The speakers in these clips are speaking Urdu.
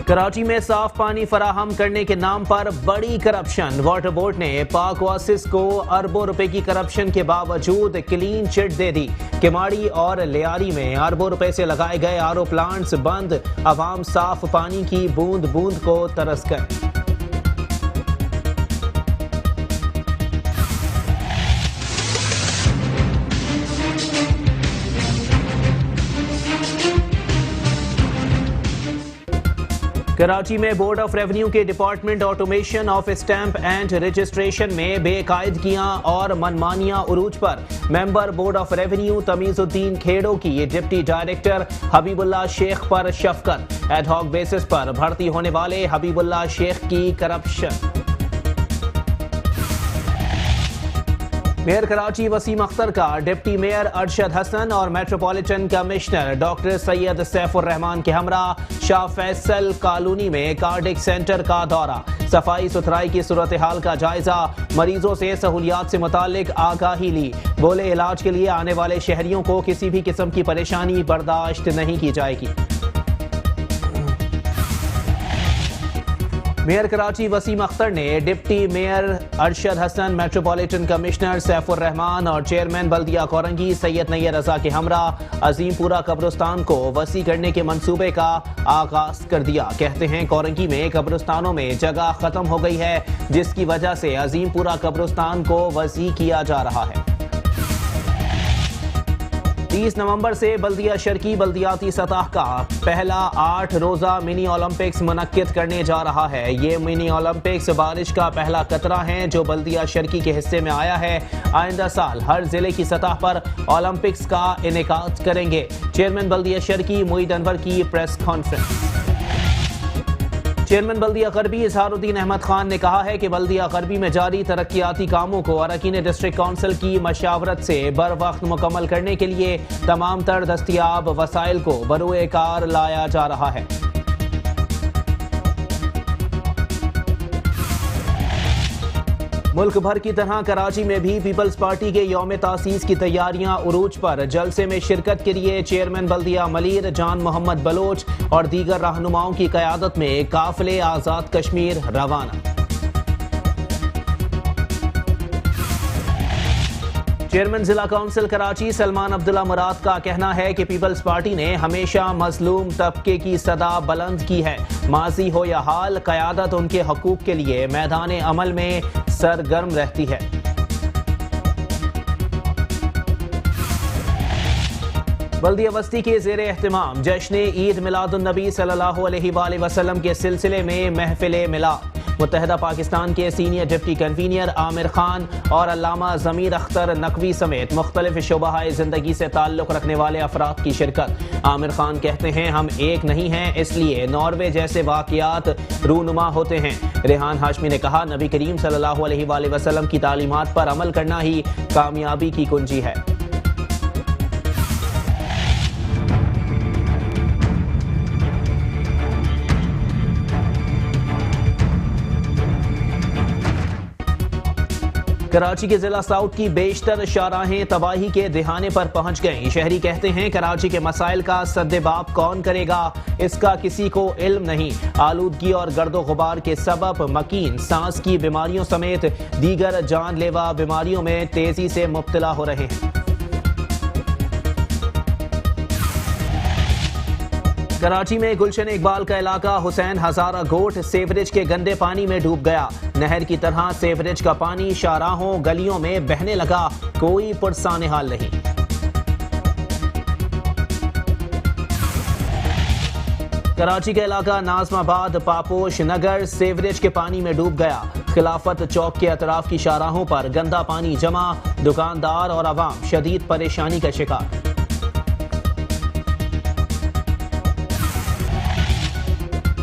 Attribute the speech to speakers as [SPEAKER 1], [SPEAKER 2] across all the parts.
[SPEAKER 1] کراچی میں صاف پانی فراہم کرنے کے نام پر بڑی کرپشن، واٹر بورڈ نے پاک اواسس کو اربوں روپے کی کرپشن کے باوجود کلین چٹ دے دی۔ کماڑی اور لیاری میں اربوں روپے سے لگائے گئے آر او پلانٹس بند، عوام صاف پانی کی بوند بوند کو ترس گئے۔ کراچی میں بورڈ آف ریونیو کے department automation of stamp and registration میں بے قاعدگیاں اور منمانیاں عروج پر، ممبر بورڈ آف ریونیو تمیز الدین کھیڑو کی ڈپٹی ڈائریکٹر حبیب اللہ شیخ پر شفقت، ایڈ ہاک بیسس پر بھرتی ہونے والے حبیب اللہ شیخ کی کرپشن۔ میئر کراچی وسیم اختر کا ڈپٹی میئر ارشد حسن اور میٹروپولیٹن کمشنر ڈاکٹر سید سیف الرحمان کے ہمراہ شاہ فیصل کالونی میں کارڈک سینٹر کا دورہ، صفائی ستھرائی کی صورتحال کا جائزہ، مریضوں سے سہولیات سے متعلق آگاہی لی، بولے علاج کے لیے آنے والے شہریوں کو کسی بھی قسم کی پریشانی برداشت نہیں کی جائے گی۔ میئر کراچی وسیم اختر نے ڈپٹی میئر ارشد حسن، میٹروپولیٹن کمشنر سیف الرحمان اور چیئرمین بلدیہ کورنگی سید نیر رضا کے ہمراہ عظیم پورہ قبرستان کو وسیع کرنے کے منصوبے کا آغاز کر دیا۔ کہتے ہیں کورنگی میں قبرستانوں میں جگہ ختم ہو گئی ہے، جس کی وجہ سے عظیم پورہ قبرستان کو وسیع کیا جا رہا ہے۔ 30 نومبر سے بلدیہ شرقی بلدیاتی سطح کا پہلا 8 روزہ منی اولمپکس منعقد کرنے جا رہا ہے۔ یہ منی اولمپکس بارش کا پہلا قطرہ ہیں جو بلدیہ شرقی کے حصے میں آیا ہے۔ آئندہ سال ہر ضلع کی سطح پر اولمپکس کا انعقاد کریں گے۔ چیئرمین بلدیہ شرقی معید انور کی پریس کانفرنس۔ چیئرمین بلدیہ غربی اظہار الدین احمد خان نے کہا ہے کہ بلدیہ غربی میں جاری ترقیاتی کاموں کو اراکین ڈسٹرکٹ کونسل کی مشاورت سے بر وقت مکمل کرنے کے لیے تمام تر دستیاب وسائل کو بروئے کار لایا جا رہا ہے۔ ملک بھر کی طرح کراچی میں بھی پیپلز پارٹی کے یوم تاسیس کی تیاریاں عروج پر، جلسے میں شرکت کے لیے چیئرمین بلدیہ ملیر جان محمد بلوچ اور دیگر رہنماؤں کی قیادت میں قافلے آزاد کشمیر روانہ۔ چیئرمین ضلع کونسل کراچی سلمان عبداللہ مراد کا کہنا ہے کہ پیپلز پارٹی نے ہمیشہ مظلوم طبقے کی صدا بلند کی ہے، ماضی ہو یا حال، قیادت ان کے حقوق کے لیے میدان عمل میں سرگرم رہتی ہے۔ بلدیہ وسطی کے زیر اہتمام جشن عید میلاد النبی صلی اللہ علیہ وآلہ وسلم کے سلسلے میں محفل میلاد، متحدہ پاکستان کے senior deputy convener Aamir Khan اور علامہ ضمیر اختر نقوی سمیت مختلف شعبہ زندگی سے تعلق رکھنے والے افراد کی شرکت۔ عامر خان کہتے ہیں ہم ایک نہیں ہیں، اس لیے ناروے جیسے واقعات رونما ہوتے ہیں۔ ریحان ہاشمی نے کہا نبی کریم صلی اللہ علیہ وآلہ وسلم کی تعلیمات پر عمل کرنا ہی کامیابی کی کنجی ہے۔ کراچی کے ضلع ساؤتھ کی بیشتر شاہراہیں تباہی کے دہانے پر پہنچ گئیں۔ شہری کہتے ہیں کراچی کے مسائل کا سدباب کون کرے گا، اس کا کسی کو علم نہیں۔ آلودگی اور گرد و غبار کے سبب مکین، سانس کی بیماریوں سمیت دیگر جان لیوا بیماریوں میں تیزی سے مبتلا ہو رہے ہیں۔ کراچی میں گلشن اقبال کا علاقہ حسین ہزارہ گوٹ سیوریج کے گندے پانی میں ڈوب گیا۔ نہر کی طرح سیوریج کا پانی شاہراہوں گلیوں میں بہنے لگا، کوئی پرسان حال نہیں۔ کراچی کا علاقہ ناظم آباد پاپوش نگر سیوریج کے پانی میں ڈوب گیا۔ خلافت چوک کے اطراف کی شاہراہوں پر گندا پانی جمع، دکاندار اور عوام شدید پریشانی کا شکار۔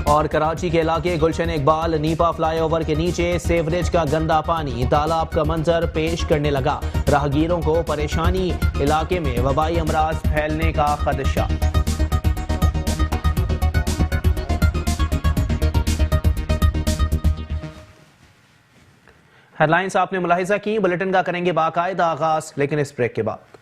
[SPEAKER 1] اور کراچی کے علاقے Gulshan Iqbal NIPA fly over کے نیچے سیوریج کا گندا پانی تالاب کا منظر پیش کرنے لگا، راہگیروں کو پریشانی، علاقے میں وبائی امراض پھیلنے کا خدشہ۔ ہیڈ لائنز آپ نے ملاحظہ کی، بلیٹن کا کریں گے باقاعدہ آغاز، لیکن اس بریک کے بعد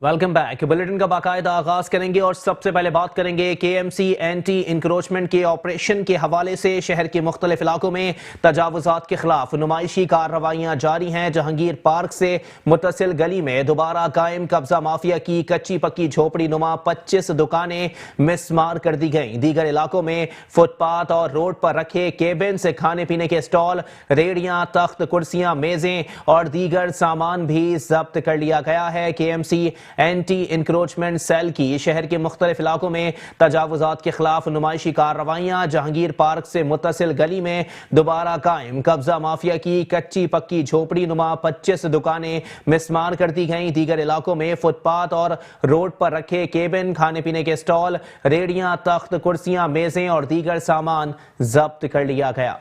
[SPEAKER 1] ویلکم بیک۔ بلیٹن کا باقاعدہ آغاز کریں گے اور سب سے پہلے بات کریں گے کے ایم سی اینٹی انکروچمنٹ کے آپریشن کے حوالے سے۔ شہر کے مختلف علاقوں میں تجاوزات کے خلاف نمائشی کارروائیاں جاری ہیں۔ جہانگیر پارک سے متصل گلی میں دوبارہ قائم قبضہ مافیا کی کچی پکی جھوپڑی نما 25 دکانیں مسمار کر دی گئیں۔ دیگر علاقوں میں فٹ پاتھ اور روڈ پر رکھے کیبن سے کھانے پینے کے اسٹال، ریڑیاں، تخت، کرسیاں، میزیں اور دیگر سامان بھی ضبط کر لیا گیا ہے۔ K M C anti encroachment cell کی شہر کے مختلف علاقوں میں تجاوزات کے خلاف نمائشی کارروائیاں۔ جہانگیر پارک سے متصل گلی میں دوبارہ قائم قبضہ مافیا کی کچی پکی جھوپڑی نما 25 دکانیں مسمار کر دی گئیں۔ دیگر علاقوں میں فٹ پاتھ اور روڈ پر رکھے کیبن، کھانے پینے کے اسٹال، ریڑیاں، تخت، کرسیاں، میزیں اور دیگر سامان ضبط کر لیا گیا۔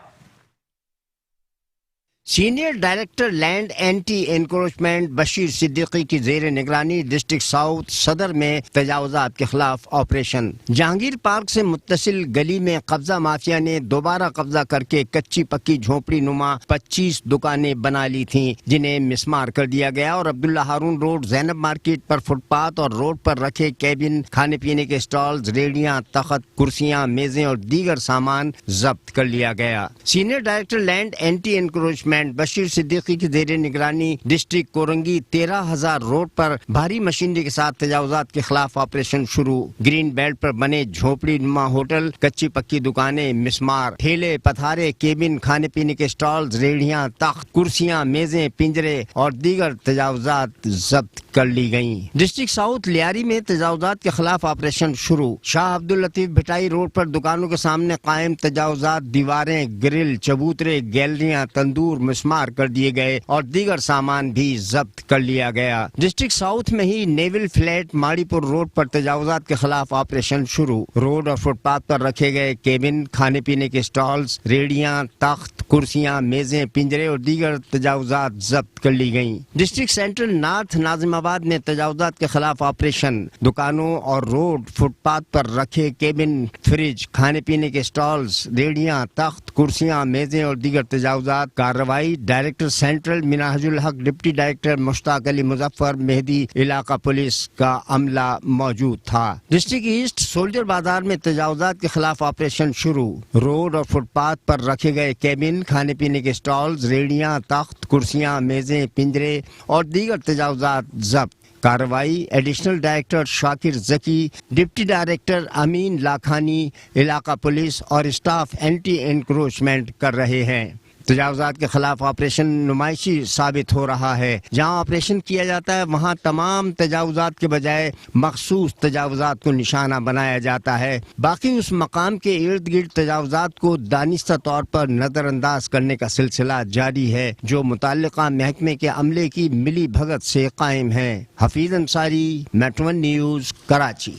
[SPEAKER 2] Senior director land anti encroachment Bashir Siddiqui کی زیر نگرانی ڈسٹرکٹ ساؤتھ صدر میں تجاوزات کے خلاف آپریشن۔ جہانگیر پارک سے متصل گلی میں قبضہ مافیا نے دوبارہ قبضہ کر کے کچی پکی جھونپڑی نما 25 دکانیں بنا لی تھیں، جنہیں مسمار کر دیا گیا اور عبداللہ ہارون روڈ زینب مارکیٹ پر فٹ پاتھ اور روڈ پر رکھے کیبن، کھانے پینے کے اسٹالز، ریڑیاں، تخت، کرسیاں، میزیں اور دیگر سامان ضبط کر لیا گیا۔ Senior director land anti encroachment Bashir Siddiqui کی زیر نگرانی ڈسٹرکٹ کورنگی 13,000 روڈ پر بھاری مشینری کے ساتھ تجاوزات کے خلاف آپریشن شروع۔ گرین بیلٹ پر بنے جھوپڑی نما ہوٹل، کچی پکی دکانیں مسمار، ٹھیلے پتھارے، کیبن، کھانے پینے کے اسٹالز، ریڑیاں، تخت، کرسیاں، میزیں، پنجرے اور دیگر تجاوزات ضبط کر لی گئیں۔ ڈسٹرکٹ ساؤتھ لیاری میں تجاوزات کے خلاف آپریشن شروع۔ شاہ عبداللطیف بھٹائی روڈ پر دکانوں کے سامنے قائم تجاوزات، دیواریں، گرل، چبوترے، گیلریاں، تندور مسمار کر دیے گئے اور دیگر سامان بھی ضبط کر لیا گیا۔ ڈسٹرکٹ ساؤتھ میں ہی نیول فلیٹ ماڑی پور روڈ پر تجاوزات کے خلاف آپریشن شروع۔ روڈ اور فٹ پاتھ پر رکھے گئے کیبن، کھانے پینے کے اسٹالز، ریڑیاں، تخت، کرسیاں، میزیں، پنجرے اور دیگر تجاوزات ضبط کر لی گئیں۔ ڈسٹرکٹ سینٹرل نارتھ ناظم آباد میں تجاوزات کے خلاف آپریشن۔ دکانوں اور روڈ فٹ پاتھ پر رکھے کیبن، فریج، کھانے پینے کے اسٹالز، ریڑیاں، تخت، کرسیاں، میزیں اور دیگر تجاوزات۔ کارروائی ڈائریکٹر سینٹرل منہاج الحق، ڈپٹی ڈائریکٹر مشتاق علی مظفر، مہدی، علاقہ پولیس کا عملہ موجود تھا۔ ڈسٹرکٹ ایسٹ سولجر بازار میں تجاوزات کے خلاف آپریشن شروع۔ روڈ اور فٹ پاتھ پر رکھے گئے کیبن، کھانے پینے کے اسٹالز، ریڑیاں، تخت، کرسیاں، میزیں، پنجرے اور دیگر تجاوزات ضبط۔ کارروائی ایڈیشنل ڈائریکٹر شاکر ذکی، ڈپٹی ڈائریکٹر امین لاکھانی، علاقہ پولیس اور اسٹاف اینٹی انکروچمنٹ کر رہے ہیں۔ تجاوزات کے خلاف آپریشن نمائشی ثابت ہو رہا ہے۔ جہاں آپریشن کیا جاتا ہے وہاں تمام تجاوزات کے بجائے مخصوص تجاوزات کو نشانہ بنایا جاتا ہے۔ باقی اس مقام کے ارد گرد تجاوزات کو دانستہ طور پر نظر انداز کرنے کا سلسلہ جاری ہے، جو متعلقہ محکمے کے عملے کی ملی بھگت سے قائم ہے۔ Hafeez Ansari, metro one news, Karachi.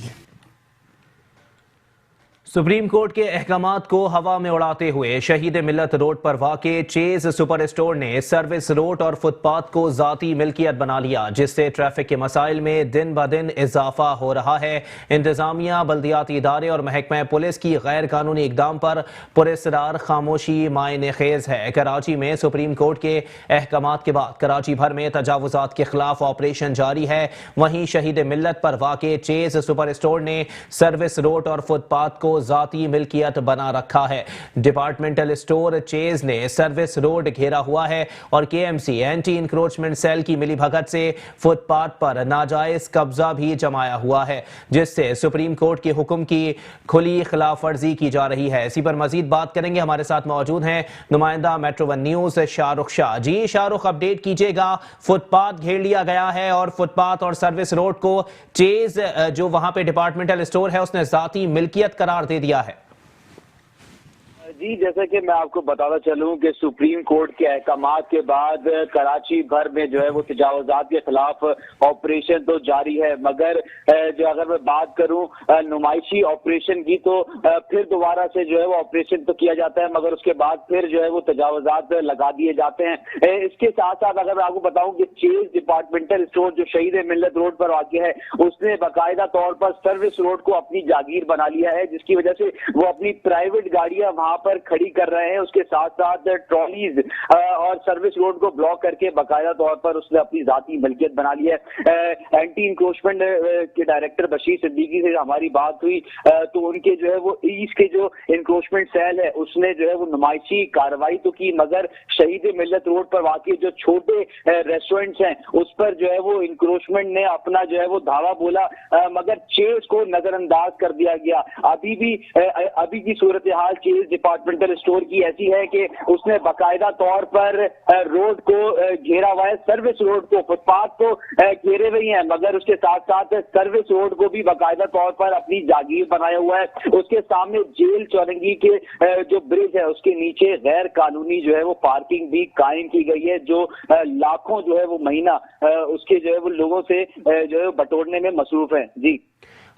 [SPEAKER 1] Supreme court کے احکامات کو ہوا میں اڑاتے ہوئے شہید ملت روڈ پر واقع چیز سپر اسٹور نے سروس روڈ اور فٹ پاتھ کو ذاتی ملکیت بنا لیا، جس سے ٹریفک کے مسائل میں دن بدن اضافہ ہو رہا ہے۔ انتظامیہ، بلدیاتی ادارے اور محکمہ پولیس کی غیر قانونی اقدام پر پراسرار خاموشی معنی خیز ہے۔ کراچی میں سپریم کورٹ کے احکامات کے بعد کراچی بھر میں تجاوزات کے خلاف آپریشن جاری ہے۔ وہیں شہید ملت پر واقع چیز سپر اسٹور نے سروس روڈ اور فٹ پاتھ کو ذاتی ملکیت بنا رکھا ہے۔ ڈپارٹمنٹل اسٹور چیز نے سروس روڈ گھیرا ہوا ہے اور K M C anti encroachment cell کی ملی بھگت سے فٹ پاتھ پر ناجائز قبضہ بھی جمایا ہوا ہے، جس سے سپریم کورٹ کے حکم کی کھلی خلاف ورزی کی جا رہی ہے۔ اسی پر مزید بات کریں گے، ہمارے ساتھ موجود ہیں نمائندہ میٹرو ون نیوز شاہ رخ شاہ۔ جی شاہ رخ، اپڈیٹ کیجیے گا، فٹ پاتھ گھیر لیا گیا ہے اور فٹ پاتھ اور سروس روڈ کو چیز جو وہاں پہ ڈپارٹمنٹل اسٹور ہے اس نے ذاتی ملکیت قرار دے دیا ہے۔
[SPEAKER 3] جی، جیسا کہ میں آپ کو بتاتا چلوں کہ سپریم کورٹ کے احکامات کے بعد کراچی بھر میں جو ہے وہ تجاوزات کے خلاف آپریشن تو جاری ہے، مگر جو اگر میں بات کروں نمائشی آپریشن کی تو پھر دوبارہ سے جو ہے وہ آپریشن تو کیا جاتا ہے، مگر اس کے بعد پھر جو ہے وہ تجاوزات لگا دیے جاتے ہیں۔ اس کے ساتھ ساتھ اگر میں آپ کو بتاؤں کہ چیز ڈپارٹمنٹل اسٹور جو شہید ملت روڈ پر واقع ہے، اس نے باقاعدہ طور پر سروس روڈ کو اپنی جاگیر بنا لیا ہے، جس کی وجہ سے وہ اپنی پرائیویٹ گاڑیاں وہاں پر پر کھڑی کر رہے ہیں. اس کے ساتھ ساتھ ٹرالیز اور سروس روڈ کو بلاک کر کے باقاعدہ طور پر اس نے اپنی ذاتی ملکیت بنا لی ہے. اینٹی انکروچمنٹ کے ڈائریکٹر بشیر صدیقی سے ہماری بات ہوئی تو ان کے جو ہے وہ ایسٹ کے جو انکروچمنٹ سیل ہے اس نے جو ہے وہ نمائشی کارروائی تو کی, مگر شہید ملت روڈ پر واقع جو چھوٹے ریسٹورینٹس ہیں اس پر جو ہے وہ انکروچمنٹ نے اپنا جو ہے وہ دعویٰ بولا, مگر چیز کو نظر انداز کر دیا گیا. ابھی کی صورتحال چیز ڈپارٹمنٹل اسٹور کی ایسی ہے کہ اس نے باقاعدہ طور پر روڈ کو گھیرا ہوا ہے, سروس روڈ کو, فٹ پاتھ کو گھیرے ہوئی ہیں, مگر اس کے ساتھ ساتھ سروس روڈ کو بھی باقاعدہ طور پر اپنی جاگیر بنایا ہوا ہے. اس کے سامنے جیل چورنگی کے جو برج ہے اس کے نیچے غیر قانونی جو ہے وہ پارکنگ بھی قائم کی گئی ہے, جو لاکھوں جو ہے وہ مہینہ اس کے جو ہے وہ لوگوں سے جو ہے بٹورنے میں مصروف ہیں. جی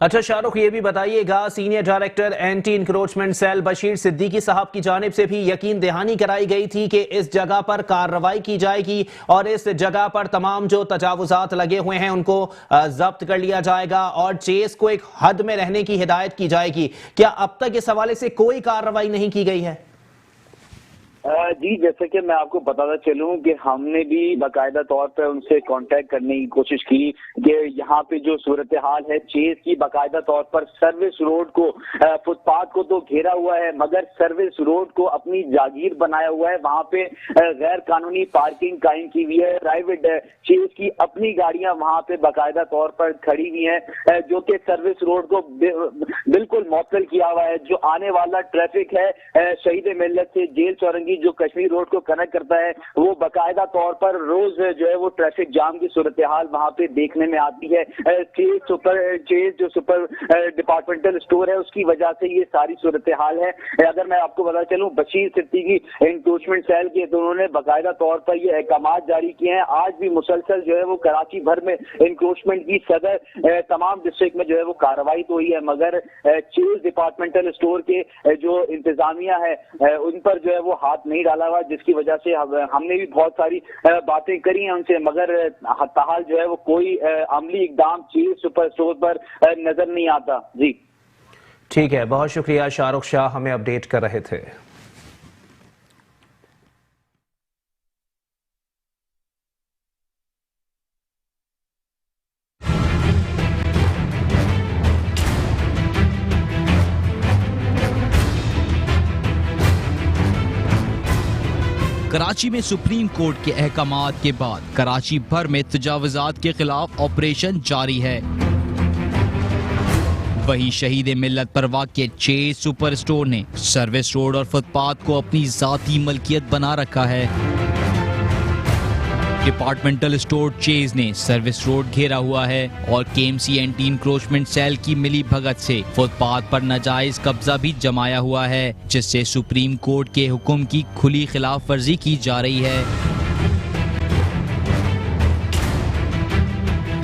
[SPEAKER 1] اچھا شاہ رخ, یہ بھی بتائیے گا, senior director anti encroachment cell Bashir Siddiqui صاحب کی جانب سے بھی یقین دہانی کرائی گئی تھی کہ اس جگہ پر کارروائی کی جائے گی اور اس جگہ پر تمام جو تجاوزات لگے ہوئے ہیں ان کو ضبط کر لیا جائے گا اور چیز کو ایک حد میں رہنے کی ہدایت کی جائے گی. کیا اب تک اس حوالے سے کوئی کارروائی نہیں کی گئی ہے؟
[SPEAKER 3] جی, جیسے کہ میں آپ کو بتاتا چلوں کہ ہم نے بھی باقاعدہ طور پر ان سے کانٹیکٹ کرنے کی کوشش کی کہ یہاں پہ جو صورتحال ہے چیز کی, باقاعدہ طور پر سروس روڈ کو, فٹ پاتھ کو تو گھیرا ہوا ہے مگر سروس روڈ کو اپنی جاگیر بنایا ہوا ہے. وہاں پہ غیر قانونی پارکنگ قائم کی ہوئی ہے, پرائیویٹ چیز کی اپنی گاڑیاں وہاں پہ باقاعدہ طور پر کھڑی ہوئی ہیں جو کہ سروس روڈ کو بالکل معطل کیا ہوا ہے. جو آنے والا ٹریفک ہے شہید ملت سے جیل چورنگی جو کشمیر روڈ کو کنیکٹ کرتا ہے وہ باقاعدہ طور پر روز جو ہے وہ ٹریفک جام کی صورتحال وہاں پہ دیکھنے میں آتی ہے. چیز جو سپر ڈپارٹمنٹل اسٹور ہے اس کی وجہ سے یہ ساری صورتحال ہے. اگر میں آپ کو بتا چلوں بشیر صدیقی انکروچمنٹ سیل کے تو انہوں نے باقاعدہ طور پر یہ احکامات جاری کیے ہیں. آج بھی مسلسل جو ہے وہ کراچی بھر میں انکروچمنٹ کی صدر تمام ڈسٹرکٹ میں جو ہے وہ کارروائی تو ہوئی ہے, مگر چیز ڈپارٹمنٹل اسٹور کے جو انتظامیہ ہے ان پر جو ہے وہ ہاتھ نہیں ڈالا ہوا, جس کی وجہ سے ہم نے بھی بہت ساری باتیں کری ہیں ان سے, مگر حال جو ہے وہ کوئی عملی اقدام چیز سپر اسٹور پر نظر نہیں آتا. جی
[SPEAKER 1] ٹھیک ہے, بہت شکریہ شاہ رخ شاہ, ہمیں اپڈیٹ کر رہے تھے.
[SPEAKER 4] کراچی میں سپریم کورٹ کے احکامات کے بعد کراچی بھر میں تجاوزات کے خلاف آپریشن جاری ہے. وہی شہید ملت پر واقع چیز سپر اسٹور نے سروس روڈ اور فٹ پاتھ کو اپنی ذاتی ملکیت بنا رکھا ہے. ڈپارٹمنٹل اسٹور چیز نے سروس روڈ گھیرا ہوا ہے اور K M C anti encroachment cell کی ملی بھگت سے فٹ پاتھ پر ناجائز قبضہ بھی جمایا ہوا ہے, جس سے سپریم کورٹ کے حکم کی کھلی خلاف ورزی کی جا رہی ہے.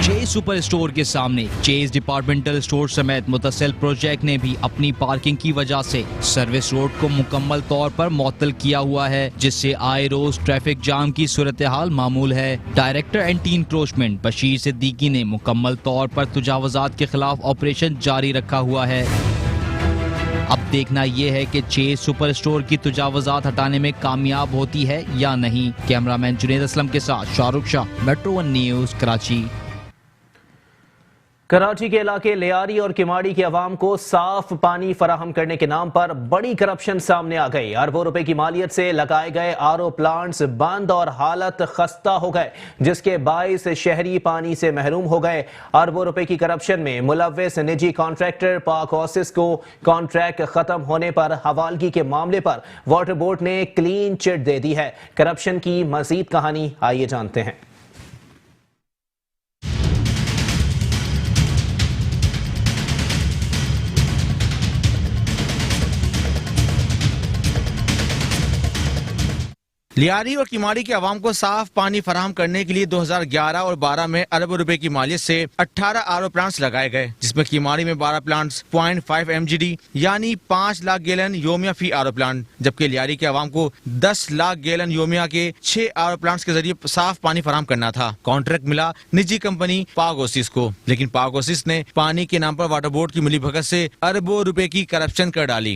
[SPEAKER 4] چیز سپر اسٹور کے سامنے چیز ڈپارٹمنٹل اسٹور سمیت متصل پروجیکٹ نے بھی اپنی پارکنگ کی وجہ سے سروس روڈ کو مکمل طور پر معطل کیا ہوا ہے, جس سے آئے روز ٹریفک جام کی صورتحال معمول ہے. Director anti encroachment Bashir Siddiqui نے مکمل طور پر تجاوزات کے خلاف آپریشن جاری رکھا ہوا ہے. اب دیکھنا یہ ہے کہ چیز سپر اسٹور کی تجاوزات ہٹانے میں کامیاب ہوتی ہے یا نہیں. کیمرہ مین جنید اسلم کے ساتھ شاہ رخ شاہ, میٹرو 1 نیوز, کراچی.
[SPEAKER 1] کراچی کے علاقے لیاری اور کماڑی کے عوام کو صاف پانی فراہم کرنے کے نام پر بڑی کرپشن سامنے آ گئی. اربوں روپے کی مالیت سے لگائے گئے آر او پلانٹس بند اور حالت خستہ ہو گئے, جس کے باعث شہری پانی سے محروم ہو گئے. اربوں روپے کی کرپشن میں ملوث نجی کانٹریکٹر پاک اوسس کو کانٹریکٹ ختم ہونے پر حوالگی کے معاملے پر واٹر بورڈ نے کلین چٹ دے دی ہے. کرپشن کی مزید کہانی آئیے جانتے ہیں.
[SPEAKER 5] لیاری اور کماڑی کے عوام کو صاف پانی فراہم کرنے کے لیے 2011 اور 12 میں اربوں روپے کی مالیت سے 18 آر او پلانٹس لگائے گئے, جس میں کماڑی میں 12 پلانٹس 0.5 MGD یعنی 5 لاکھ گیلن یومیہ فی آر او پلانٹ, جبکہ لیاری کے عوام کو 10 لاکھ گیلن یومیہ کے 6 آر او پلانٹس کے ذریعے صاف پانی فراہم کرنا تھا. کانٹریکٹ ملا نجی کمپنی پاک اوسس کو, لیکن پاک اوسس نے پانی کے نام پر واٹر بورڈ کی ملی بھگت سے اربوں روپے کی کرپشن کر ڈالی.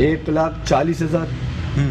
[SPEAKER 6] 1,40,000,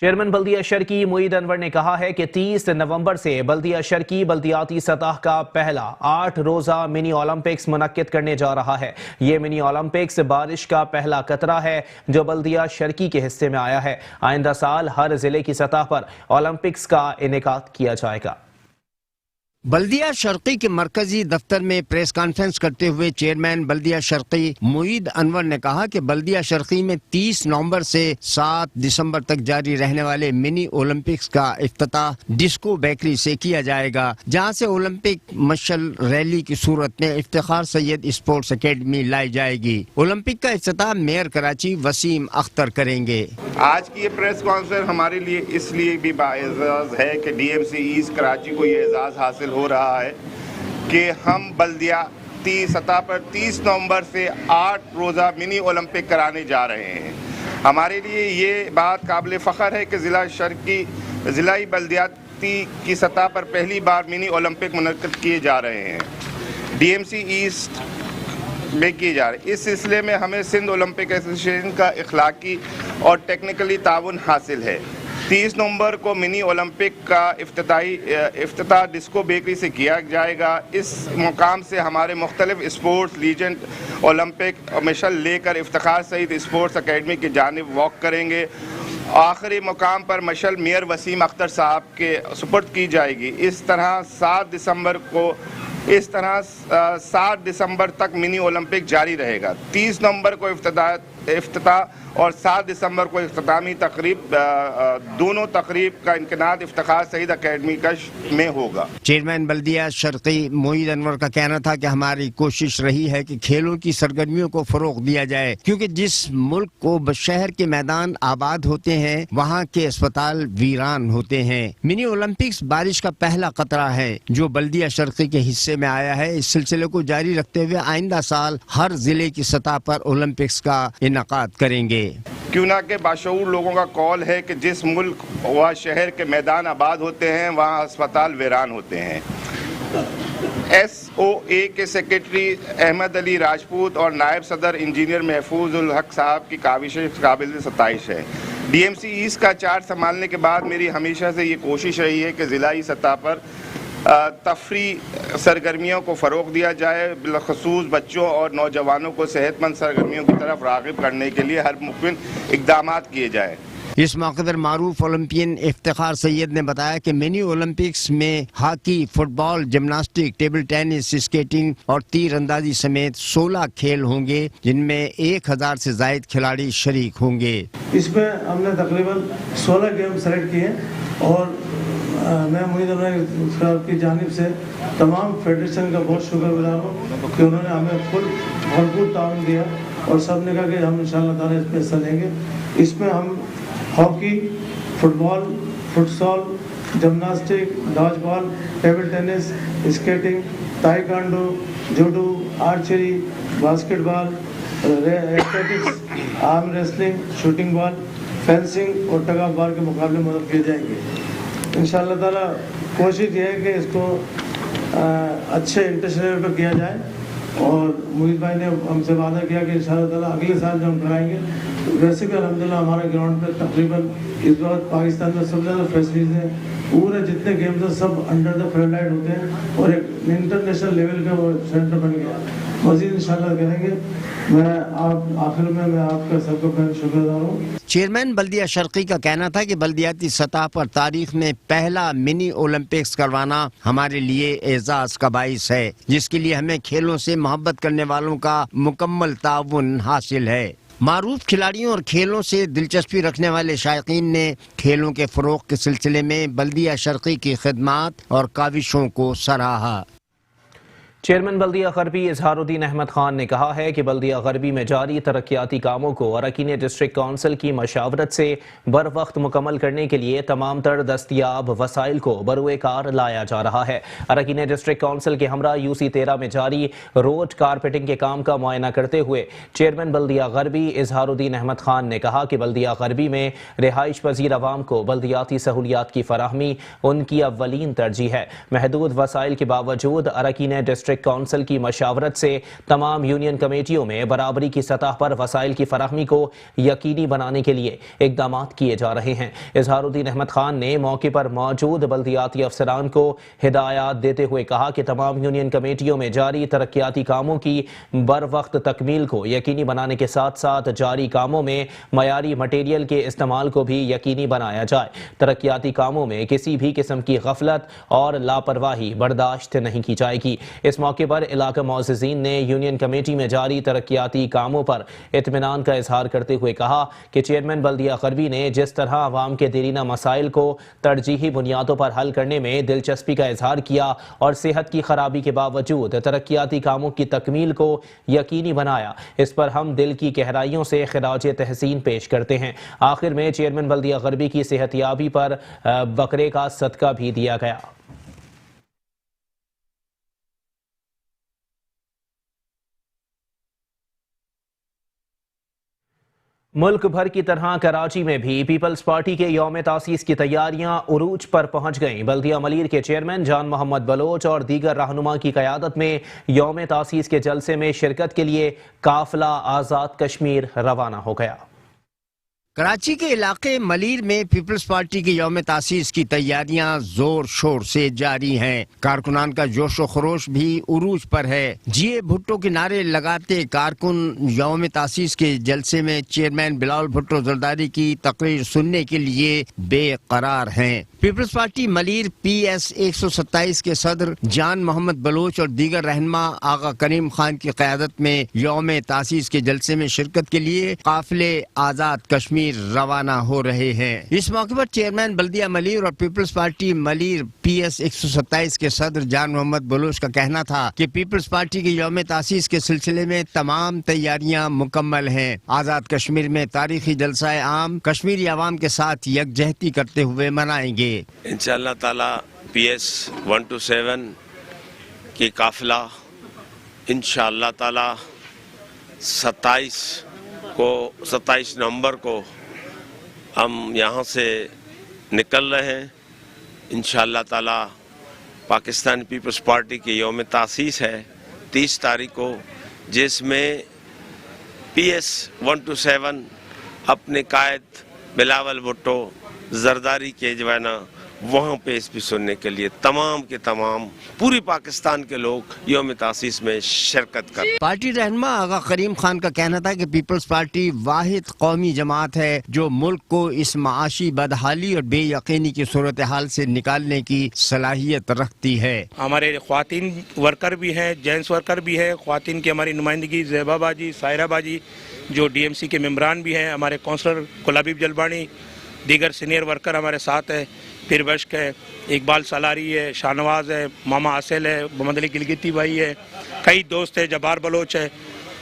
[SPEAKER 1] چیئرمین بلدیہ شرقی معید انور نے کہا ہے کہ 30 نومبر سے بلدیہ شرقی بلدیاتی سطح کا پہلا 8 روزہ منی اولمپکس منعقد کرنے جا رہا ہے۔ یہ منی اولمپکس بارش کا پہلا قطرہ ہے جو بلدیہ شرقی کے حصے میں آیا ہے۔ آئندہ سال ہر ضلع کی سطح پر اولمپکس کا انعقاد کیا جائے گا۔
[SPEAKER 2] بلدیہ شرقی کے مرکزی دفتر میں پریس کانفرنس کرتے ہوئے چیئرمین بلدیہ شرقی معید انور نے کہا کہ بلدیہ شرقی میں 30 نومبر سے 7 دسمبر تک جاری رہنے والے منی اولمپکس کا افتتاح ڈسکو بیکری سے کیا جائے گا، جہاں سے اولمپک مشعل ریلی کی صورت میں افتخار سید اسپورٹس اکیڈمی لائی جائے گی۔ اولمپک کا افتتاح میئر کراچی وسیم اختر کریں گے۔
[SPEAKER 7] آج کی یہ پریس کانفرنس ہمارے لیے اس لیے بھی باعزاز ہے کہ D M C East Karachi کو یہ اعزاز حاصل ہو رہا ہے کہ ہم بلدیاتی سطح پر 30 نومبر سے 8 روزہ منی اولمپک کرانے جا رہے ہیں۔ ہمارے لیے یہ بات قابل فخر ہے کہ ضلعی بلدیاتی کی سطح پر پہلی بار منی اولمپک منعقد کیے جا رہے ہیں، ڈی ایم سی ایسٹ میں کیے جا رہے ہیں۔ اس سلسلے میں ہمیں سندھ اولمپک ایسوسی ایشن کا اخلاقی اور ٹیکنیکلی تعاون حاصل ہے۔ 30 نومبر کو منی اولمپک کا افتتاح ڈسکو بیکری سے کیا جائے گا۔ اس مقام سے ہمارے مختلف اسپورٹس لیجنڈ اولمپک مشعل لے کر افتخار سعید اسپورٹس اکیڈمی کی جانب واک کریں گے۔ آخری مقام پر مشعل میئر وسیم اختر صاحب کے سپرد کی جائے گی۔ اس طرح 7 دسمبر تک منی اولمپک جاری رہے گا۔ 30 نومبر کو افتتاح اور 7 دسمبر کو اختتامی تقریب، دونوں تقریب کا انعقاد افتخار سعید اکیڈمی میں ہوگا۔
[SPEAKER 2] چیئرمین بلدیہ شرقی معید انور کا کہنا تھا کہ ہماری کوشش رہی ہے کہ کھیلوں کی سرگرمیوں کو فروغ دیا جائے، کیونکہ جس ملک کو شہر کے میدان آباد ہوتے ہیں وہاں کے اسپتال ویران ہوتے ہیں۔ منی اولمپکس بارش کا پہلا قطرہ ہے جو بلدیہ شرقی کے حصے میں آیا ہے۔ اس سلسلے کو جاری رکھتے ہوئے آئندہ سال ہر ضلع کی سطح پر اولمپکس کا انعقاد کریں گے۔
[SPEAKER 7] کیوں نہ کہ باشعور لوگوں کا قول ہے کہ جس ملک و شہر کے میدان آباد ہوتے ہیں وہاں اسپتال ویران ہوتے ہیں۔ ایس او اے کے سیکرٹری احمد علی راجپوت اور نائب صدر انجینئر محفوظ الحق صاحب کی کاوشیں قابل ستائش ہے۔ ڈی ایم سی ایسٹ کا چارج سنبھالنے کے بعد میری ہمیشہ سے یہ کوشش رہی ہے کہ ضلعی سطح پر تفریح سرگرمیوں کو فروغ دیا جائے، بالخصوص بچوں اور نوجوانوں کو صحت مند سرگرمیوں کی طرف راغب کرنے کے لیے ہر ممکن اقدامات کیے جائیں۔
[SPEAKER 2] اس موقع پر معروف اولمپئن افتخار سید نے بتایا کہ منی اولمپکس میں ہاکی، فٹ بال، جمناسٹک، ٹیبل ٹینس، اسکیٹنگ اور تیر اندازی سمیت 16 کھیل ہوں گے، جن میں 1000 سے زائد کھلاڑی شریک ہوں گے۔
[SPEAKER 8] اس میں ہم نے تقریباً 16 گیم سلیکٹ کیے اور میں معید انور کی جانب سے تمام فیڈریشن کا بہت شکر گزار ہوں کہ انہوں نے ہمیں بھرپور تعاون دیا اور سب نے کہا کہ ہم انشاءاللہ تعالیٰ اس میں حصہ لیں گے۔ اس میں ہم hockey, football, futsal, gymnastic, dodgeball, table tennis, skating, taekwondo, judo, archery, basketball, athletics, arm wrestling, shooting ball, fencing اور ٹگ آف وار کے مقابلے منعقد کیے جائیں گے۔ انشاءاللہ تعالیٰ کوشش یہ ہے کہ اس کو اچھے انٹرنیشنل لیول پہ کیا جائے اور معید بھائی نے ہم سے وعدہ کیا کہ انشاءاللہ تعالیٰ اگلے سال جو ہم کرائیں گے۔ ویسے بھی الحمدللہ ہمارے گراؤنڈ پہ تقریباً اس وقت پاکستان میں سب سے زیادہ فیسلٹیز ہیں، پورے جتنے گیمز ہیں سب انڈر دا فلڈ لائٹ ہوتے ہیں اور ایک انٹرنیشنل لیول کا وہ سینٹر بن گیا۔ مزید انشاءاللہ کریں گے۔ آخر میں آپ کا سب کو شکر گزار ہوں۔
[SPEAKER 2] چیئرمین بلدیہ شرقی کا کہنا تھا کہ بلدیاتی سطح پر تاریخ میں پہلا منی اولمپکس کروانا ہمارے لیے اعزاز کا باعث ہے، جس کے لیے ہمیں کھیلوں سے محبت کرنے والوں کا مکمل تعاون حاصل ہے۔ معروف کھلاڑیوں اور کھیلوں سے دلچسپی رکھنے والے شائقین نے کھیلوں کے فروغ کے سلسلے میں بلدیہ شرقی کی خدمات اور کاوشوں کو سراہا۔
[SPEAKER 1] چیئرمین بلدیہ غربی اظہار الدین احمد خان نے کہا ہے کہ بلدیہ غربی میں جاری ترقیاتی کاموں کو اراکین ڈسٹرکٹ کونسل کی مشاورت سے بر وقت مکمل کرنے کے لیے تمام تر دستیاب وسائل کو بروئے کار لایا جا رہا ہے۔ اراکین ڈسٹرکٹ کونسل کے ہمراہ UC 13 میں جاری روڈ کارپیٹنگ کے کام کا معائنہ کرتے ہوئے چیئرمین بلدیہ غربی اظہار الدین احمد خان نے کہا کہ بلدیہ غربی میں رہائش پذیر عوام کو بلدیاتی سہولیات کی فراہمی ان کی اولین ترجیح ہے۔ محدود وسائل کے باوجود اراکین ڈسٹرکٹ اکنامک کونسل کی مشاورت سے تمام یونین کمیٹیوں میں برابری کی سطح پر وسائل کی فراہمی کو یقینی بنانے کے لیے اقدامات کیے جا رہے ہیں۔ اظہار الدین احمد خان نے موقع پر موجود بلدیاتی افسران کو ہدایات دیتے ہوئے کہا کہ تمام یونین کمیٹیوں میں جاری ترقیاتی کاموں کی بروقت تکمیل کو یقینی بنانے کے ساتھ ساتھ جاری کاموں میں معیاری مٹیریل کے استعمال کو بھی یقینی بنایا جائے۔ ترقیاتی کاموں میں کسی بھی قسم کی غفلت اور لاپرواہی برداشت نہیں کی جائے گی۔ اس موقع پر علاقہ معززین نے یونین کمیٹی میں جاری ترقیاتی کاموں پر اطمینان کا اظہار کرتے ہوئے کہا کہ چیئرمین بلدیہ غربی نے جس طرح عوام کے دیرینہ مسائل کو ترجیحی بنیادوں پر حل کرنے میں دلچسپی کا اظہار کیا اور صحت کی خرابی کے باوجود ترقیاتی کاموں کی تکمیل کو یقینی بنایا، اس پر ہم دل کی گہرائیوں سے خراج تحسین پیش کرتے ہیں۔ آخر میں چیئرمین بلدیہ غربی کی صحت یابی پر بکرے کا صدقہ بھی دیا گیا۔ ملک بھر کی طرح کراچی میں بھی پیپلز پارٹی کے یوم تاسیس کی تیاریاں عروج پر پہنچ گئیں۔ بلدیہ ملیر کے چیئرمین جان محمد بلوچ اور دیگر رہنما کی قیادت میں یوم تاسیس کے جلسے میں شرکت کے لیے قافلہ آزاد کشمیر روانہ ہو گیا۔
[SPEAKER 2] کراچی کے علاقے ملیر میں پیپلز پارٹی کی یوم تاسیس کی تیاریاں زور شور سے جاری ہیں۔ کارکنان کا جوش و خروش بھی عروج پر ہے۔ جیے بھٹو کے نعرے لگاتے کارکن یوم تاسیس کے جلسے میں چیئرمین بلاول بھٹو زرداری کی تقریر سننے کے لیے بے قرار ہیں۔ پیپلز پارٹی ملیر PS 127 کے صدر جان محمد بلوچ اور دیگر رہنما آغا کریم خان کی قیادت میں یوم تاسیس کے جلسے میں شرکت کے لیے قافلے آزاد کشمیر روانہ ہو رہے ہیں۔ اس موقع پر چیئرمین بلدیہ ملیر اور پیپلز پارٹی ملیر PS 127 کے صدر جان محمد بلوچ کا کہنا تھا کہ پیپلز پارٹی کی یوم تاسیس کے سلسلے میں تمام تیاریاں مکمل ہیں۔ آزاد کشمیر میں تاریخی جلسہ عام کشمیری عوام کے ساتھ یکجہتی کرتے ہوئے منائیں گے۔
[SPEAKER 9] انشاءاللہ تعالی PS 127 کی قافلہ انشاءاللہ تعالی 27 نومبر کو ہم یہاں سے نکل رہے ہیں۔ انشاءاللہ تعالی پاکستان پیپلز پارٹی کی یوم تاسیس ہے 30 تاریخ کو، جس میں PS 127 اپنے قائد بلاول بھٹو زرداری کے جو ہے نا وہاں پہ اس بھی سننے کے لیے تمام کے تمام پوری پاکستان کے لوگ یوم تاسیس میں شرکت کر۔
[SPEAKER 2] پارٹی رہنما آغا کریم خان کا کہنا تھا کہ پیپلز پارٹی واحد قومی جماعت ہے جو ملک کو اس معاشی بدحالی اور بے یقینی کی صورتحال سے نکالنے کی صلاحیت رکھتی ہے۔
[SPEAKER 10] ہمارے خواتین ورکر بھی ہیں، جینٹس ورکر بھی ہے، خواتین کی ہماری نمائندگی زیبا باجی، سائرہ باجی جو DMC کے ممبران بھی ہیں، ہمارے کونسلر کلابیب جلبانی، دیگر سینئر ورکر ہمارے ساتھ ہے، پھر بشک ہے، اقبال سالاری ہے، شاہنواز ہے، ماما حاصل ہے، محمد علی گلگتی بھائی ہے، کئی دوست ہے، جبار بلوچ ہے،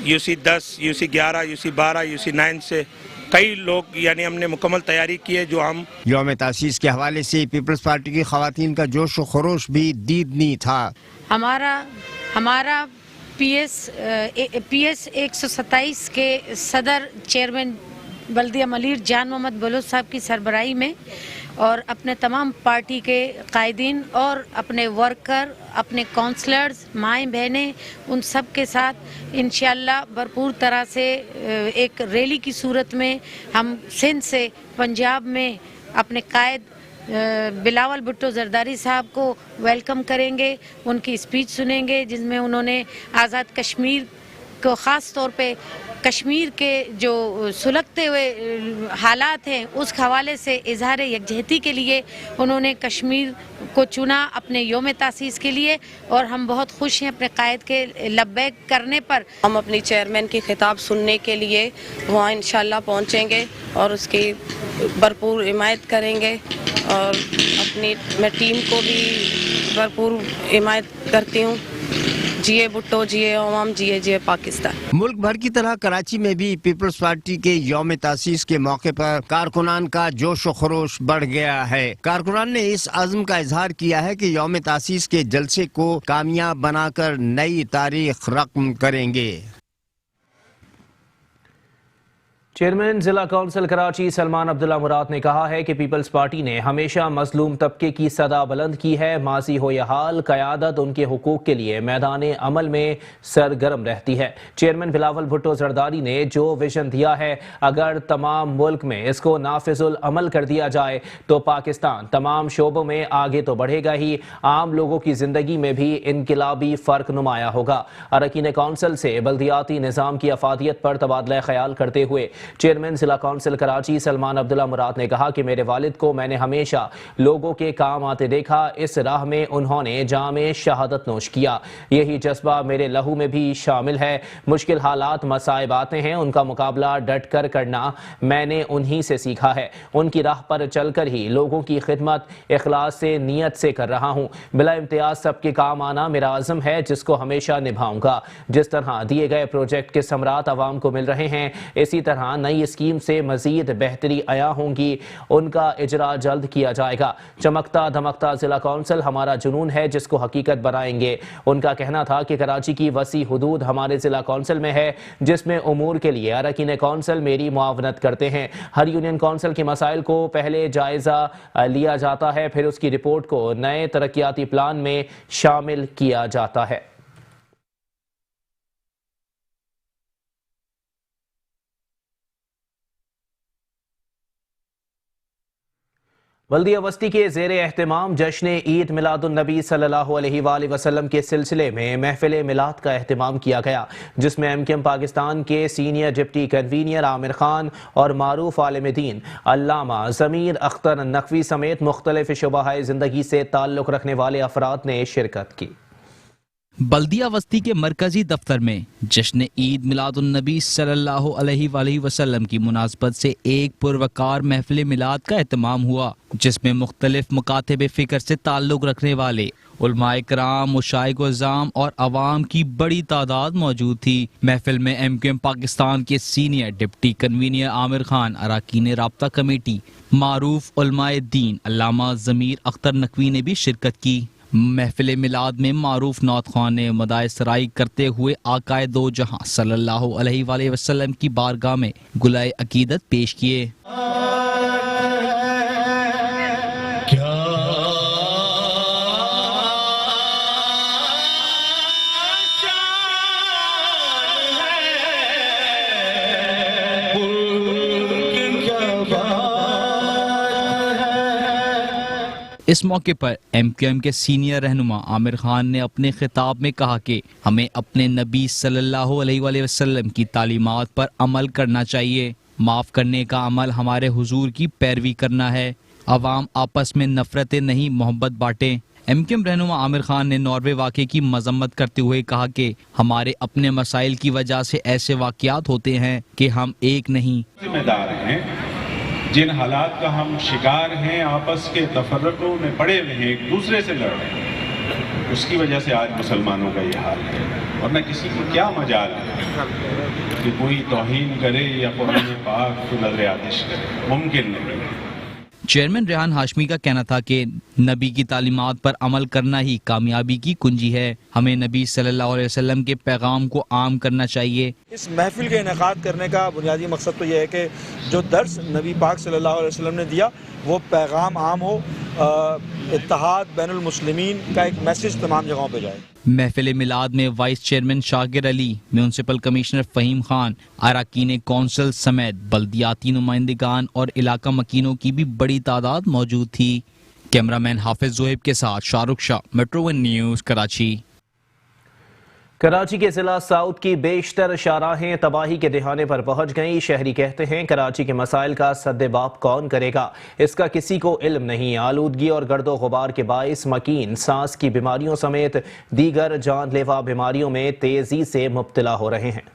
[SPEAKER 10] UC 10 UC 11 UC 12 UC 9 سے کئی لوگ، یعنی ہم نے مکمل تیاری کی ہے جو ہم
[SPEAKER 2] یوم تاسیس کے حوالے سے پیپلز پارٹی کی خواتین کا جوش و خروش بھی دیدنی تھا۔
[SPEAKER 11] ہمارا PS 127 کے صدر چیئرمین بلدیہ ملیر جان محمد بلوچ صاحب کی سربراہی میں اور اپنے تمام پارٹی کے قائدین اور اپنے ورکر، اپنے کونسلرز، مائیں بہنیں، ان سب کے ساتھ انشاءاللہ بھرپور طرح سے ایک ریلی کی صورت میں ہم سندھ سے پنجاب میں اپنے قائد بلاول بھٹو زرداری صاحب کو ویلکم کریں گے، ان کی اسپیچ سنیں گے جس میں انہوں نے آزاد کشمیر کو خاص طور پہ کشمیر کے جو سلگتے ہوئے حالات ہیں اس حوالے سے اظہار یکجہتی کے لیے انہوں نے کشمیر کو چنا اپنے یوم تاسیس کے لیے، اور ہم بہت خوش ہیں اپنے قائد کے لبیک کرنے پر۔
[SPEAKER 12] ہم اپنی چیئرمین کی خطاب سننے کے لیے وہاں انشاءاللہ پہنچیں گے اور اس کی بھرپور حمایت کریں گے، اور اپنی میں ٹیم کو بھی بھرپور حمایت کرتی ہوں۔ جیے بھٹو، جیے عوام، جیے جیے پاکستان۔
[SPEAKER 2] ملک بھر کی طرح کراچی میں بھی پیپلز پارٹی کے یوم تاسیس کے موقع پر کارکنان کا جوش و خروش بڑھ گیا ہے۔ کارکنان نے اس عزم کا اظہار کیا ہے کہ یوم تاسیس کے جلسے کو کامیاب بنا کر نئی تاریخ رقم کریں گے۔
[SPEAKER 1] چیئرمین ضلع کونسل کراچی سلمان عبداللہ مراد نے کہا ہے کہ پیپلز پارٹی نے ہمیشہ مظلوم طبقے کی صدا بلند کی ہے. ماضی ہو یا حال، قیادت ان کے حقوق کے لیے میدان عمل میں سرگرم رہتی ہے. چیئرمین بلاول بھٹو زرداری نے جو ویژن دیا ہے، اگر تمام ملک میں اس کو نافذ العمل کر دیا جائے تو پاکستان تمام شعبوں میں آگے تو بڑھے گا ہی، عام لوگوں کی زندگی میں بھی انقلابی فرق نمایاں ہوگا. اراکین کونسل سے بلدیاتی نظام کی افادیت پر تبادلہ خیال کرتے ہوئے چیئرمین ضلع کونسل کراچی سلمان عبداللہ مراد نے کہا کہ میرے والد کو میں نے ہمیشہ لوگوں کے کام آتے دیکھا. اس راہ میں انہوں نے جام شہادت نوش کیا. یہی جذبہ میرے لہو میں بھی شامل ہے. مشکل حالات مصائب آتے ہیں، ان کا مقابلہ ڈٹ کر کرنا میں نے انہی سے سیکھا ہے. ان کی راہ پر چل کر ہی لوگوں کی خدمت اخلاص سے، نیت سے کر رہا ہوں. بلا امتیاز سب کے کام آنا میرا عزم ہے جس کو ہمیشہ نبھاؤں گا. جس طرح دیے گئے پروجیکٹ کے ثمرات عوام کو مل رہے ہیں، اسی طرح نئی اسکیم سے مزید بہتری عیاں ہوں گی. ان کا اجرا جلد کیا جائے گا. چمکتا دھمکتا ضلع کونسل ہمارا جنون ہے جس کو حقیقت بنائیں گے. ان کا کہنا تھا کہ کراچی کی وسیع حدود ہمارے ضلع کونسل میں ہے جس میں امور کے لیے اراکین کونسل میری معاونت کرتے ہیں. ہر یونین کونسل کے مسائل کو پہلے جائزہ لیا جاتا ہے، پھر اس کی رپورٹ کو نئے ترقیاتی پلان میں شامل کیا جاتا ہے. بلدیہ وسطی کے زیر اہتمام جشن عید میلاد النبی صلی اللہ علیہ وآلہ وسلم کے سلسلے میں محفل میلاد کا اہتمام کیا گیا، جس میں MKM پاکستان کے senior deputy convener Aamir Khan اور معروف عالم دین علامہ ضمیر اختر نقوی سمیت مختلف شعبۂ زندگی سے تعلق رکھنے والے افراد نے شرکت کی.
[SPEAKER 4] بلدیہ وسطی کے مرکزی دفتر میں جشن عید میلاد النبی صلی اللہ علیہ وآلہ وسلم کی مناسبت سے ایک پروقار محفل میلاد کا اہتمام ہوا، جس میں مختلف مکاتب فکر سے تعلق رکھنے والے علماء کرام، مشائخ عظام اور عوام کی بڑی تعداد موجود تھی. محفل میں MKM پاکستان کے senior deputy convener Aamir Khan, اراکین رابطہ کمیٹی، معروف علماء دین علامہ ضمیر اختر نقوی نے بھی شرکت کی. محفل میلاد میں معروف نعت خوان نے مداح سرائی کرتے ہوئے آقائے دو جہاں صلی اللہ علیہ وآلہ وسلم کی بارگاہ میں گلائے عقیدت پیش کیے. اس موقع پر MKM کے سینئر رہنما عامر خان نے اپنے خطاب میں کہا کہ ہمیں اپنے نبی صلی اللہ علیہ وآلہ وسلم کی تعلیمات پر عمل کرنا چاہیے. معاف کرنے کا عمل ہمارے حضور کی پیروی کرنا ہے. عوام آپس میں نفرتیں نہیں، محبت بانٹیں. MKM رہنما عامر خان نے ناروے واقعے کی مذمت کرتے ہوئے کہا کہ ہمارے اپنے مسائل کی وجہ سے ایسے واقعات ہوتے ہیں کہ ہم ایک نہیں.
[SPEAKER 13] ذمہ دار ہیں جن حالات کا ہم شکار ہیں، آپس کے تفرقوں میں پڑے ہوئے ہیں، ایک دوسرے سے لڑ رہے ہیں، اس کی وجہ سے آج مسلمانوں کا یہ حال ہے. ورنہ کسی کو کیا مجال ہے کہ کوئی توہین کرے یا قرآن پاک کو نظر آتش کرے، ممکن نہیں.
[SPEAKER 4] چیئرمین ریحان ہاشمی کا کہنا تھا کہ نبی کی تعلیمات پر عمل کرنا ہی کامیابی کی کنجی ہے. ہمیں نبی صلی اللہ علیہ وسلم کے پیغام کو عام کرنا چاہیے.
[SPEAKER 14] اس محفل کے انعقاد کرنے کا بنیادی مقصد تو یہ ہے کہ جو درس نبی پاک صلی اللہ علیہ وسلم نے دیا وہ پیغام عام ہو، اتحاد بین المسلمین کا ایک میسج تمام جگہوں پہ جائے.
[SPEAKER 4] محفل میلاد میں وائس چیئرمین شاکر علی، میونسپل کمشنر فہیم خان، اراکین کونسل سمیت بلدیاتی نمائندگان اور علاقہ مکینوں کی بھی بڑی تعداد موجود تھی. کیمرامین حافظ زہیب کے ساتھ Shah Rukh Shah, metro one news, Karachi.
[SPEAKER 1] Karachi کے ضلع ساؤتھ کی بیشتر شاہراہیں تباہی کے دہانے پر پہنچ گئیں. شہری کہتے ہیں کراچی کے مسائل کا سد باب کون کرے گا، اس کا کسی کو علم نہیں. آلودگی اور گرد و غبار کے باعث مکین سانس کی بیماریوں سمیت دیگر جان لیوا بیماریوں میں تیزی سے مبتلا ہو رہے ہیں.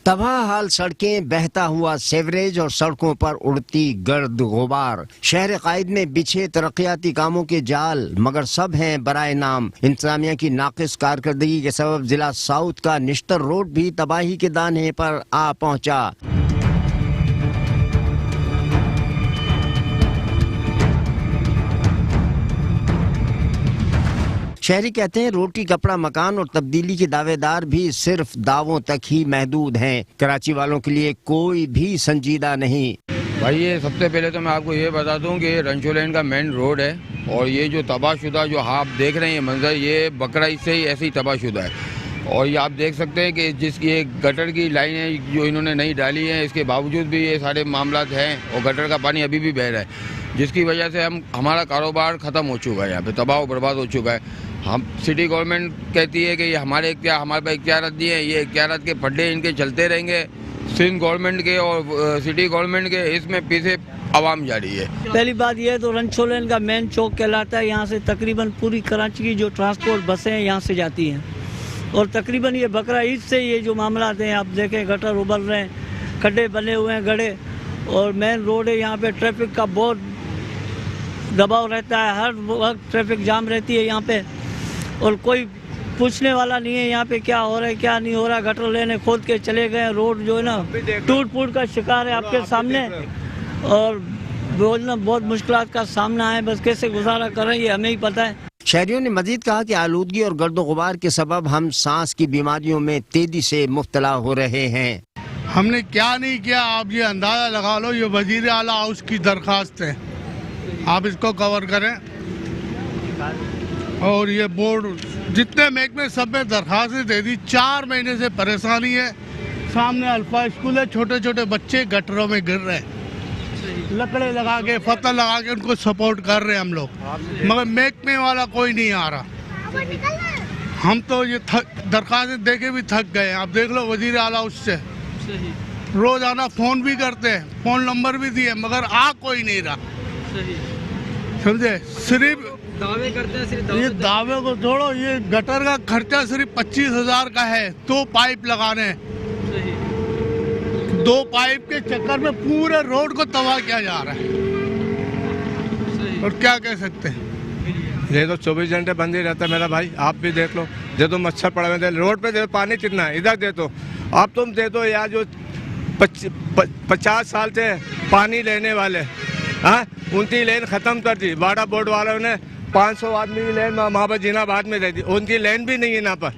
[SPEAKER 2] تباہ حال سڑکیں، بہتا ہوا سیوریج اور سڑکوں پر اڑتی گرد غبار. شہر قائد میں بچھے ترقیاتی کاموں کے جال، مگر سب ہیں برائے نام. انتظامیہ کی ناقص کارکردگی کے سبب ضلع ساؤتھ کا نشتر روڈ بھی تباہی کے دانے پر آ پہنچا. شہری کہتے ہیں روٹی کپڑا مکان اور تبدیلی کے دعوے دار بھی صرف دعووں تک ہی محدود ہیں، کراچی والوں کے لیے کوئی بھی سنجیدہ نہیں۔
[SPEAKER 15] بھائی یہ سب سے پہلے تو میں آپ کو یہ بتا دوں کہ یہ رنچو لین کا مین روڈ ہے، اور یہ جو تباہ شدہ جو آپ دیکھ رہے ہیں منظر، یہ بقرعید سے ہی ایسے ہی تباہ شدہ ہے، اور یہ آپ دیکھ سکتے ہیں کہ جس کی ایک گٹر کی لائن ہے جو انہوں نے نہیں ڈالی ہے، اس کے باوجود بھی یہ سارے معاملات ہیں، اور گٹر کا پانی ابھی بھی بہہ رہا ہے، جس کی وجہ سے ہمارا کاروبار ختم ہو چکا ہے، یہاں پہ تباہ و برباد ہو چکا ہے۔ ہم سٹی گورنمنٹ کہتی ہے کہ یہ ہمارے پہ اختیارات نہیں ہیں، یہ اختیارات کے پھڈے ان کے چلتے رہیں گے، سندھ گورنمنٹ کے اور سٹی گورنمنٹ کے، اس میں پیچھے عوام جاری ہے۔
[SPEAKER 16] پہلی بات یہ ہے تو رنچو لین کا مین چوک کہلاتا ہے، یہاں سے تقریباً پوری کراچی کی جو ٹرانسپورٹ بسیں ہیں یہاں سے جاتی ہیں، اور تقریباً یہ بقرعید سے یہ جو معاملات ہیں آپ دیکھیں گٹر ابل رہے ہیں، کھڈے بنے ہوئے ہیں گڑھے، اور مین روڈ ہے، یہاں پہ ٹریفک کا بہت دباؤ رہتا ہے، ہر وقت ٹریفک جام رہتی ہے یہاں پہ، اور کوئی پوچھنے والا نہیں ہے یہاں پہ کیا ہو رہا ہے کیا نہیں ہو رہا۔ گٹر لینے کھود کے چلے گئے، روڈ جو ہے نا ٹوٹ پھوٹ کا شکار ہے آپ کے سامنے، اور بولنا بہت مشکلات کا سامنا ہے، بس کیسے گزارا کر رہے ہیں یہ ہمیں ہی پتہ ہے۔
[SPEAKER 2] شہریوں نے مزید کہا کہ آلودگی اور گرد و غبار کے سبب ہم سانس کی بیماریوں میں تیزی سے مبتلا ہو رہے ہیں۔
[SPEAKER 17] ہم نے کیا نہیں کیا، آپ یہ اندازہ لگا لو، یہ وزیر اعلیٰ ہاؤس کی درخواست ہے، آپ اس کو کور کریں، اور یہ بورڈ جتنے محکمے سب میں درخواستیں دے دی، 4 مہینے سے پریشانی ہے۔ سامنے الفا اسکول ہے، چھوٹے چھوٹے بچے گٹروں میں گر رہے ہیں، لکڑے لگا کے فتح لگا کے ان کو سپورٹ کر رہے ہیں ہم لوگ، مگر محکمے والا کوئی نہیں آ رہا۔ ہم تو یہ درخواستیں دے کے بھی تھک گئے ہیں، آپ دیکھ لو وزیر اعلیٰ اس سے روزانہ فون بھی کرتے ہیں، فون نمبر بھی دیے، مگر آ کوئی نہیں رہا، سمجھے؟ صرف
[SPEAKER 16] دعوے کرتے ہیں،
[SPEAKER 17] یہ دعوے کو چھوڑو، یہ گٹر کا خرچہ صرف 25,000 کا ہے، 2 پائپ لگانے، 2 پائپ کے چکر میں پورے روڈ کو تباہ کیا جا رہا ہے، اور کیا کہہ سکتے ہیں۔
[SPEAKER 18] یہ تو 24 گھنٹے بند ہی رہتا ہے میرا بھائی، آپ بھی دیکھ لو، دے دو مچھر پڑے ہوئے، روڈ پہ دے دو، پانی کتنا ہے ادھر دے دو، آپ تم دے دو، یا جو 50 سال سے پانی لینے والے، ہاں ان کی لین ختم کر دی، واٹر بورڈ والوں نے 500 آدمی کی لین محبت جینا بعد میں دے دی، ان کی لین بھی نہیں ہے یہاں پر۔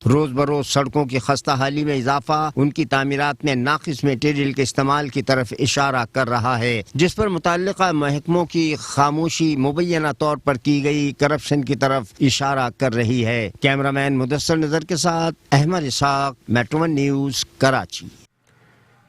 [SPEAKER 2] روز بروز سڑکوں کی خستہ حالی میں اضافہ ان کی تعمیرات میں ناقص میٹیریل کے استعمال کی طرف اشارہ کر رہا ہے، جس پر متعلقہ محکموں کی خاموشی مبینہ طور پر کی گئی کرپشن کی طرف اشارہ کر رہی ہے۔ کیمرامین مدثر نظر کے ساتھ احمد اسحاق، میٹرو 1 نیوز، کراچی۔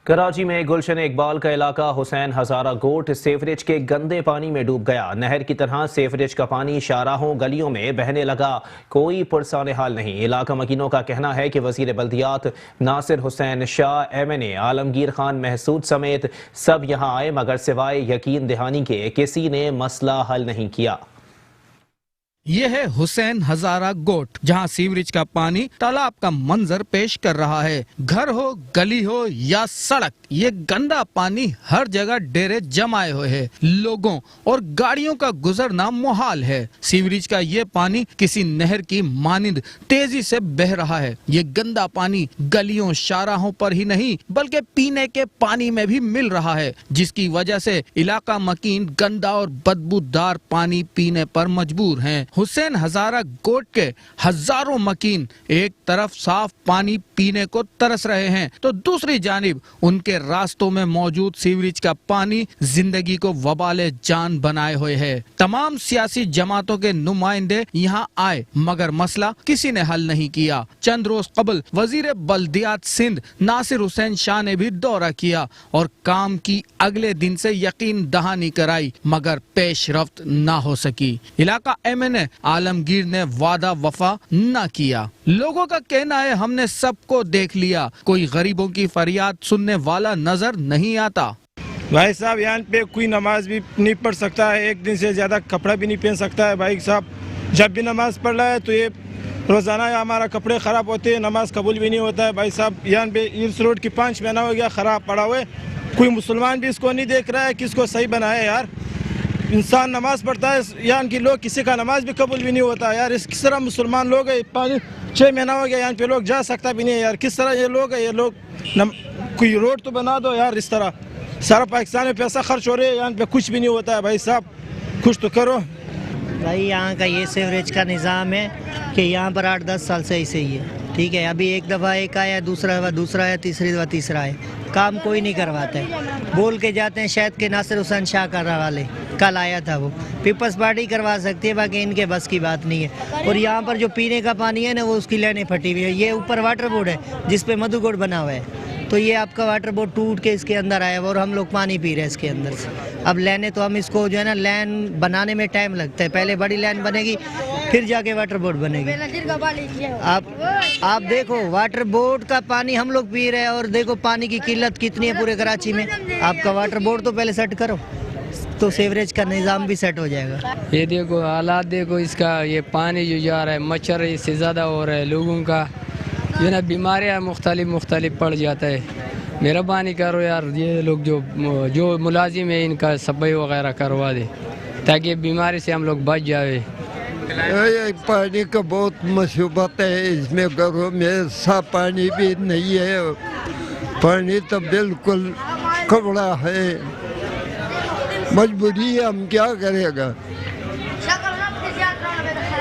[SPEAKER 1] کراچی میں گلشن اقبال کا علاقہ حسین ہزارہ گوٹ سیوریج کے گندے پانی میں ڈوب گیا۔ نہر کی طرح سیوریج کا پانی شاہراہوں گلیوں میں بہنے لگا، کوئی پرسان حال نہیں۔ علاقہ مکینوں کا کہنا ہے کہ وزیر بلدیات ناصر حسین شاہ، MNA عالمگیر خان محسود سمیت سب یہاں آئے، مگر سوائے یقین دہانی کے کسی نے مسئلہ حل نہیں کیا۔
[SPEAKER 19] یہ ہے حسین ہزارہ گوٹ، جہاں سیوریج کا پانی تالاب کا منظر پیش کر رہا ہے۔ گھر ہو، گلی ہو یا سڑک، یہ گندا پانی ہر جگہ ڈیرے جمائے ہوئے ہے، لوگوں اور گاڑیوں کا گزرنا محال ہے۔ سیوریج کا یہ پانی کسی نہر کی مانند تیزی سے بہہ رہا ہے۔ یہ گندا پانی گلیوں شاہراہوں پر ہی نہیں بلکہ پینے کے پانی میں بھی مل رہا ہے، جس کی وجہ سے علاقہ مکین گندا اور بدبودار پانی پینے پر مجبور ہیں۔ حسین ہزارہ گوٹ کے ہزاروں مکین ایک طرف صاف پانی پینے کو ترس رہے ہیں تو دوسری جانب ان کے راستوں میں موجود سیوریج کا پانی زندگی کو وبال جان بنائے ہوئے ہے۔ تمام سیاسی جماعتوں کے نمائندے یہاں آئے مگر مسئلہ کسی نے حل نہیں کیا۔ چند روز قبل وزیر بلدیات سندھ ناصر حسین شاہ نے بھی دورہ کیا اور کام کی اگلے دن سے یقین دہانی کرائی مگر پیش رفت نہ ہو سکی۔ علاقہ MNA عالمگیر نے وعدہ وفا نہ کیا۔ لوگوں کا کہنا ہے ہم نے سب کو دیکھ لیا، کوئی غریبوں کی فریاد سننے والا نظر نہیں آتا۔
[SPEAKER 14] بھائی صاحب یہاں پہ کوئی نماز بھی نہیں پڑھ سکتا ہے، ایک دن سے زیادہ کپڑا بھی نہیں پہن سکتا ہے۔ بھائی صاحب جب بھی نماز پڑھ رہا ہے تو یہ روزانہ ہمارا کپڑے خراب ہوتے ہیں، نماز قبول بھی نہیں ہوتا ہے۔ بھائی صاحب یہاں پہ اس روڈ کی 5 مہینہ ہو گیا خراب پڑا ہوئے، کوئی مسلمان بھی اس کو نہیں دیکھ رہا ہے کہ اس کو صحیح بنائے۔ یار انسان نماز پڑھتا ہے، یہاں کی لوگ کسی کا نماز بھی قبول بھی نہیں ہوتا یار۔ اس کس طرح مسلمان لوگ ہیں، 6 مہینہ ہو گیا یہاں پہ لوگ جا سکتا بھی نہیں ہے یار۔ کس طرح یہ لوگ ہیں، یہ لوگ کوئی روڈ تو بنا دو یار۔ اس طرح سارا پاکستان میں پیسہ خرچ ہو رہے ہیں، یہاں پہ کچھ بھی نہیں ہوتا ہے۔ بھائی صاحب کچھ تو کرو۔
[SPEAKER 3] بھائی یہاں کا یہ سیوریج کا نظام ہے کہ یہاں پر 8-10 سال سے ایسے ہی ہے. ٹھیک ہے, ابھی ایک دفعہ ایک آیا, دوسرا دفعہ دوسرا آیا, تیسری دفعہ تیسرا آیا. کام کوئی نہیں کرواتا ہے. بول کے جاتے ہیں شاید کہ ناصر حسین شاہ کرنے والے, کل آیا تھا وہ. پیپلز پارٹی کروا سکتی ہے, باقی ان کے بس کی بات نہیں ہے. اور یہاں پر جو پینے کا پانی ہے نا, وہ اس کی لائنیں پھٹی ہوئی ہے. یہ اوپر واٹر بورڈ ہے جس پہ مدھو گوڑ بنا ہوا ہے, تو یہ آپ کا واٹر بورڈ ٹوٹ کے اس کے اندر آیا ہوا اور ہم لوگ پانی پی رہے ہیں اس کے اندر سے. اب لائنیں تو ہم اس کو جو ہے نا, لائن بنانے میں ٹائم لگتا ہے. پہلے بڑی لائن بنے گی, پھر جا کے واٹر بورڈ بنے گی. آپ دیکھو واٹر بورڈ کا پانی ہم لوگ پی رہے ہیں, اور دیکھو پانی کی قلت کتنی ہے پورے کراچی میں. آپ کا واٹر بورڈ تو پہلے سیٹ کرو, تو سیوریج کا نظام بھی سیٹ ہو جائے گا.
[SPEAKER 20] یہ دیکھو حالات دیکھو اس کا, یہ پانی جو جا رہا ہے, مچھر اس سے زیادہ ہو رہا ہے. لوگوں کا جو ہے نا بیماریاں مختلف پڑ جاتا ہے. مہربانی کرو یار, یہ لوگ جو ملازم ہیں ان کا صفائی وغیرہ کروا دے تاکہ بیماری سے ہم لوگ بچ جائے.
[SPEAKER 21] پانی کا بہت مصیبت ہے اس میں, گھروں میں صاف پانی بھی نہیں ہے. پانی تو بالکل کبڑا ہے, مجبوری ہے, ہم کیا کرے گا.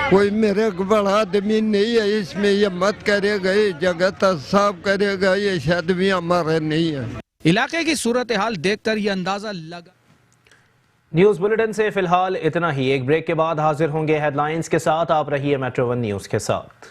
[SPEAKER 21] کوئی میرے کو بڑا آدمی نہیں ہے اس میں, یہ مت کرے گا, یہ جگہ تو صاف کرے گا, یہ شاید بھی ہمارے نہیں ہے.
[SPEAKER 19] علاقے کی صورتحال دیکھ کر یہ اندازہ لگا.
[SPEAKER 1] نیوز بلیٹن سے فی الحال اتنا ہی. ایک بریک کے بعد حاضر ہوں گے ہیڈ لائنز کے ساتھ. آپ رہیے میٹرو ون نیوز کے ساتھ.